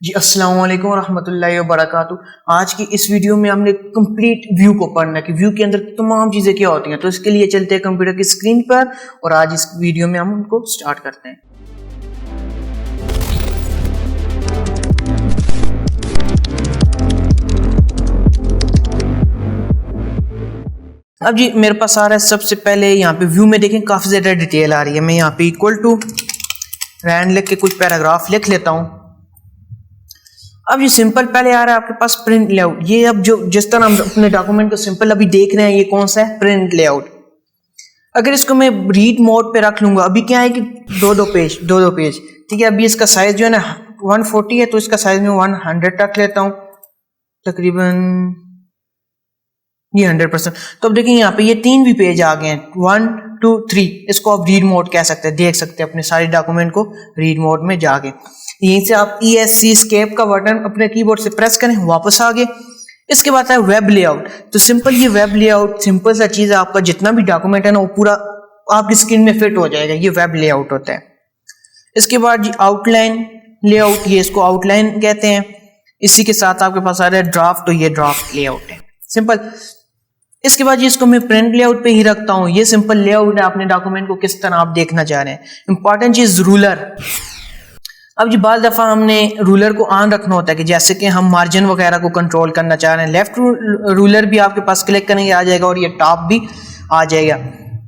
जी अस्सलाम वालेकुम रहमतुल्लाहि व बरकातुहू। आज की इस वीडियो में हमने कंप्लीट व्यू को पढ़ना है कि व्यू के अंदर तमाम चीज़ें क्या होती हैं। तो इसके लिए चलते हैं कंप्यूटर की स्क्रीन पर और आज इस वीडियो में हम उनको स्टार्ट करते हैं। अब जी मेरे पास आ रहा है सबसे पहले यहाँ पे व्यू में देखें काफ़ी ज़्यादा डिटेल आ रही है। मैं यहाँ पे इक्वल टू रैंड लिख के कुछ पैराग्राफ लिख लेता हूँ। अब ये सिंपल पहले आ रहा है आपके पास प्रिंट लेआउट। ये अब जो जिस तरह हम अपने डॉक्यूमेंट को सिंपल अभी देख रहे हैं, ये कौन सा है, प्रिंट लेआउट। अगर इसको मैं रीड मोड पे रख लूंगा, अभी क्या है कि दो दो पेज ठीक है। अभी इसका साइज जो है ना 140 है, तो इसका साइज में 100 रख लेता हूँ, तकरीबन ये 100%। तो अब देखिए यहाँ पे ये 3 भी पेज आ गए हैं, 1 2 3। इसको आप रीड मोड कह सकते हैं, देख सकते हैं अपने सारे डॉक्यूमेंट को रीड मोड में जाके। यहीं से आप ESC स्केप का बटन अपने कीबोर्ड से प्रेस करें, वापस आ गए। इसके बाद है वेब लेआउट। तो सिंपल ये वेब लेआउट सिंपल सा चीज़ है, आपका जितना भी डॉक्यूमेंट है ना वो पूरा आपकी स्क्रीन में फिट हो जाएगा, ये वेब लेआउट होता है। इसके बाद जी आउटलाइन लेआउट, ये इसको आउटलाइन कहते हैं। इसी के साथ आपके पास आ रहा है ड्राफ्ट, तो ये ड्राफ्ट लेआउट है, सिंपल। इसके बाद इसको मैं प्रिंट लेआउट पे ही रखता हूँ। ये सिंपल लेआउट है, अपने डॉक्यूमेंट को किस तरह आप देखना चाह रहे हैं। इंपॉर्टेंट चीज रूलर। अब जी बार दफ़ा हमने रूलर को ऑन रखना होता है कि जैसे कि हम मार्जिन वगैरह को कंट्रोल करना चाह रहे हैं, लेफ्ट रूलर भी आपके पास क्लिक करेंगे आ जाएगा और ये टॉप भी आ जाएगा।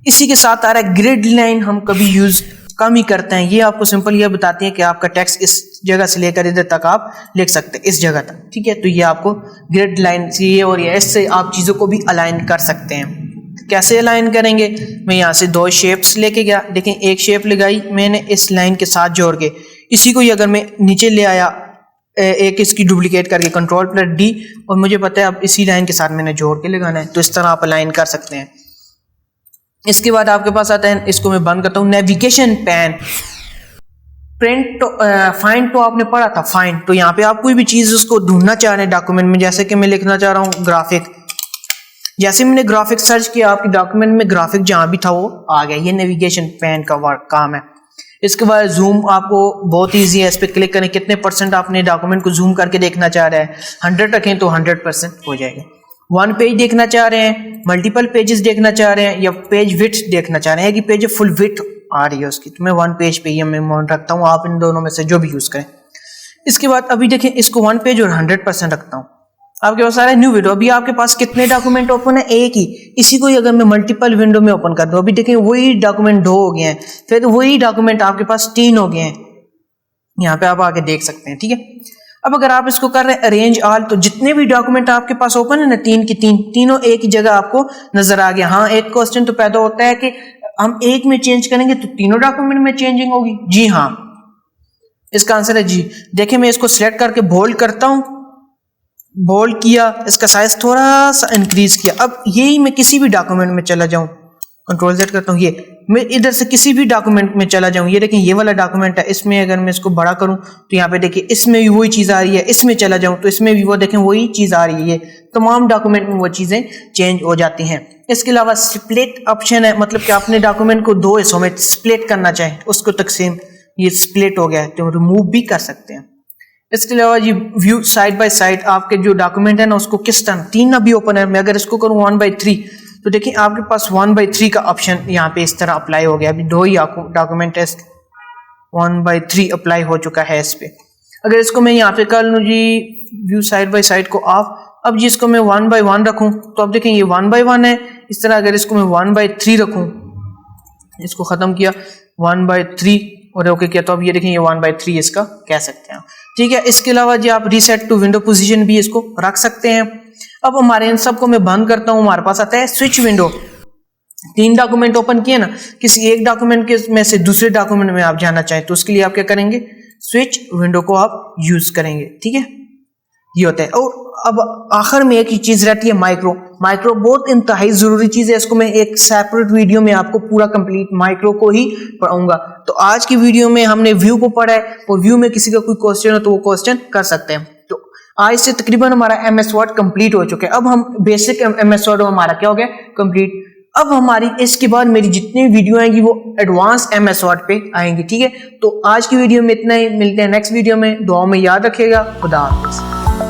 इसी के साथ आ रहा है ग्रिड लाइन, हम कभी यूज़ कम ही करते हैं। ये आपको सिंपल ये बताती है कि आपका टेक्स्ट इस जगह से लेकर इधर तक आप लिख सकते हैं, इस जगह तक, ठीक है। तो ये आपको ग्रिड लाइन से ये और ये इससे आप चीज़ों को भी अलाइन कर सकते हैं। कैसे अलाइन करेंगे, मैं यहाँ से 2 शेप्स लेके गया, देखें एक शेप लगाई मैंने इस लाइन के साथ जोड़ के, इसी को ही अगर मैं नीचे ले आया एक इसकी डुप्लीकेट करके Ctrl+D, और मुझे पता है अब इसी लाइन के साथ मैंने जोड़ के लगाना है, तो इस तरह आप अलाइन कर सकते हैं। इसके बाद आपके पास आता है, इसको मैं बंद करता हूँ, नेविगेशन पैन। प्रिंट तो फाइंड तो आपने पढ़ा था, फाइंड। तो यहाँ पे आप कोई भी चीज़ उसको ढूंढना चाह रहे हैं डॉक्यूमेंट में, जैसे कि मैं लिखना चाह रहा हूँ ग्राफिक। जैसे मैंने ग्राफिक सर्च किया, आपके डॉक्यूमेंट में ग्राफिक जहाँ भी था वो आ गया। ये नेविगेशन पैन का काम है। इसके बाद जूम आपको बहुत इजी है, इस पर क्लिक करें, कितने % आपने डॉक्यूमेंट को जूम करके देखना चाह रहे हैं, 100 रखें तो 100% हो जाएगा। 1 पेज देखना चाह रहे हैं, मल्टीपल पेजेस देखना चाह रहे हैं, या पेज विड्थ देखना चाह रहे हैं कि पेज फुल विड्थ आ रही है उसकी, तो मैं 1 पेज पे ही मैं माउंट रखता हूँ। आप इन दोनों में से जो भी यूज़ करें। इसके बाद अभी देखें, इसको 1 पेज और 100% रखता हूँ। आपके पास आ रहा है न्यू विंडो। अभी आपके पास कितने डॉक्यूमेंट ओपन है, एक ही। इसी को ही अगर मैं मल्टीपल विंडो में ओपन कर दूं, अभी देखें वही डॉक्यूमेंट 2 हो गए हैं, फिर वही डॉक्यूमेंट आपके पास 3 हो गए हैं। यहाँ पे आप आके देख सकते हैं, ठीक है। अब अगर आप इसको कर रहे हैं अरेंज ऑल, तो जितने भी डॉक्यूमेंट आपके पास ओपन है ना, 3 की 3 तीनों एक ही जगह आपको नजर आ गया। हाँ, एक क्वेश्चन तो पैदा होता है कि हम एक में चेंज करेंगे तो तीनों डॉक्यूमेंट में चेंजिंग होगी। जी हाँ, इसका आंसर है जी। देखिए मैं इसको सिलेक्ट करके बोल्ड करता हूँ, बोल्ड किया, इसका साइज थोड़ा सा इंक्रीज किया। अब यही मैं किसी भी डॉक्यूमेंट में चला जाऊं, Ctrl+Z करता हूं, ये मैं इधर से किसी भी डॉक्यूमेंट में चला जाऊं, ये देखें ये वाला डॉक्यूमेंट है, इसमें अगर मैं इसको बड़ा करूं तो यहाँ पे देखिए इसमें भी वही चीज़ आ रही है, इसमें चला जाऊं तो इसमें भी वो देखें वही चीज़ आ रही है। ये तमाम डॉक्यूमेंट में वो चीज़ें चेंज हो जाती हैं। इसके अलावा स्प्लिट ऑप्शन है, मतलब कि अपने डॉक्यूमेंट को 2 हिस्सों में स्प्लिट करना चाहें, उसको तकसीम, ये स्प्लिट हो गया है तो रिमूव भी कर सकते हैं। इसके अलावा ये व्यू साइड बाय साइड, आपके जो डॉक्यूमेंट है ना उसको किस तरह 3 अभी ओपन है, मैं अगर इसको करूँ 1/3, तो देखिए आपके पास 1/3 का ऑप्शन यहाँ पे इस तरह अप्लाई हो गया। अभी 2 ही डॉक्यूमेंट है, 1/3 अप्लाई हो चुका है इस पे। अगर इसको मैं यहाँ पे कर लूँ जी व्यू साइड बाय साइड को ऑफ, अब जिसको मैं 1/1 रखूँ तो अब देखें ये 1/1 है। इस तरह अगर इसको मैं 1/3 रखूँ, इसको ख़त्म किया 1/3 और ओके किया, तो अब ये देखें ये 1/3 इसका कह सकते हैं, ठीक है। इसके अलावा जी आप रीसेट टू विंडो पोजीशन भी इसको रख सकते हैं। अब हमारे इन सबको मैं बंद करता हूँ, हमारे पास आता है स्विच विंडो। 3 डॉक्यूमेंट ओपन किए ना, किसी एक डॉक्यूमेंट के में से दूसरे डॉक्यूमेंट में आप जाना चाहें तो उसके लिए आप क्या करेंगे, स्विच विंडो को आप यूज करेंगे, ठीक है। ये होता है। और अब आखिर में एक ही चीज रहती है, माइक्रो। माइक्रो बहुत इंतहाई जरूरी चीज है, इसको मैं एक सेपरेट वीडियो में आपको पूरा कंप्लीट माइक्रो को ही पढ़ाऊंगा। तो आज की वीडियो में हमने व्यू को पढ़ा है, और व्यू में किसी का कोई क्वेश्चन हो तो वो क्वेश्चन कर सकते हैं। तो आज से तकरीबन हमारा MS वर्ड कंप्लीट हो चुका है। अब हम बेसिक MS वर्ड हमारा क्या हो गया, कंप्लीट। अब हमारी इसके बाद मेरी जितनी वीडियो आएंगी वो एडवांस MS वर्ड पे आएंगी। ठीक है, तो आज की वीडियो में इतना ही, मिलते हैं नेक्स्ट वीडियो में। दुआ में याद रखिएगा। खुदा हाफिज़।